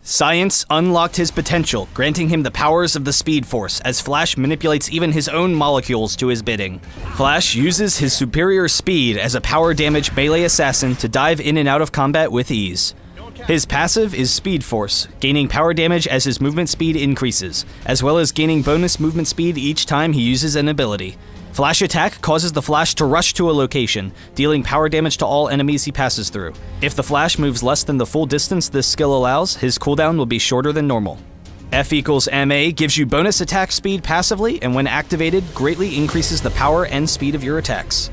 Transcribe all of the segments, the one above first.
Science unlocked his potential, granting him the powers of the Speed Force, as Flash manipulates even his own molecules to his bidding. Flash uses his superior speed as a power damage melee assassin to dive in and out of combat with ease. His passive is Speed Force, gaining power damage as his movement speed increases, as well as gaining bonus movement speed each time he uses an ability. Flash Attack causes the Flash to rush to a location, dealing power damage to all enemies he passes through. If the Flash moves less than the full distance this skill allows, his cooldown will be shorter than normal. F equals MA gives you bonus attack speed passively, and when activated, greatly increases the power and speed of your attacks.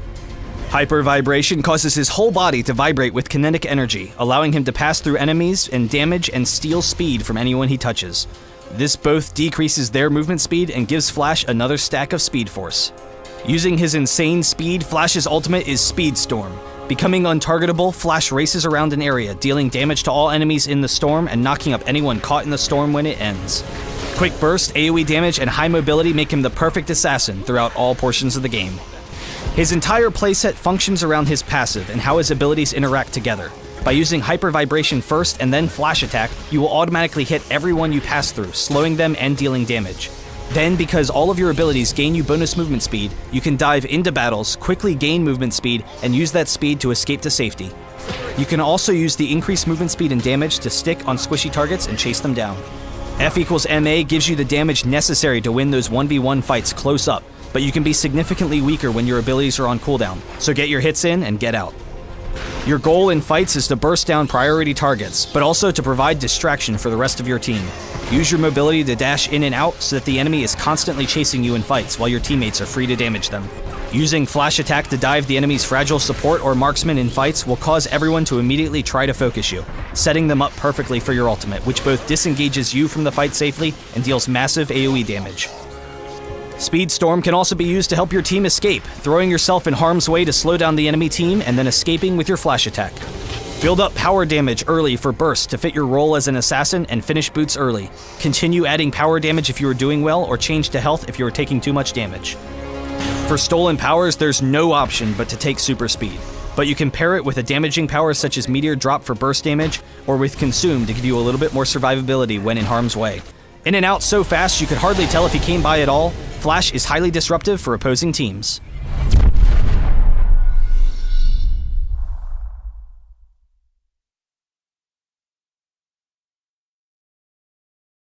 Hyper Vibration causes his whole body to vibrate with kinetic energy, allowing him to pass through enemies and damage and steal speed from anyone he touches. This both decreases their movement speed and gives Flash another stack of Speed Force. Using his insane speed, Flash's ultimate is Speed Storm. Becoming untargetable, Flash races around an area, dealing damage to all enemies in the storm and knocking up anyone caught in the storm when it ends. Quick burst, AoE damage, and high mobility make him the perfect assassin throughout all portions of the game. His entire playset functions around his passive and how his abilities interact together. By using Hyper Vibration first and then Flash Attack, you will automatically hit everyone you pass through, slowing them and dealing damage. Then, because all of your abilities gain you bonus movement speed, you can dive into battles, quickly gain movement speed, and use that speed to escape to safety. You can also use the increased movement speed and damage to stick on squishy targets and chase them down. F equals MA gives you the damage necessary to win those 1v1 fights close up, but you can be significantly weaker when your abilities are on cooldown, so get your hits in and get out. Your goal in fights is to burst down priority targets, but also to provide distraction for the rest of your team. Use your mobility to dash in and out so that the enemy is constantly chasing you in fights while your teammates are free to damage them. Using Flash Attack to dive the enemy's fragile support or marksman in fights will cause everyone to immediately try to focus you, setting them up perfectly for your ultimate, which both disengages you from the fight safely and deals massive AoE damage. Speed Storm can also be used to help your team escape, throwing yourself in harm's way to slow down the enemy team and then escaping with your Flash Attack. Build up power damage early for burst to fit your role as an assassin and finish boots early. Continue adding power damage if you are doing well, or change to health if you are taking too much damage. For stolen powers, there's no option but to take super speed, but you can pair it with a damaging power such as Meteor Drop for burst damage, or with Consume to give you a little bit more survivability when in harm's way. In and out so fast you could hardly tell if he came by at all, Flash is highly disruptive for opposing teams.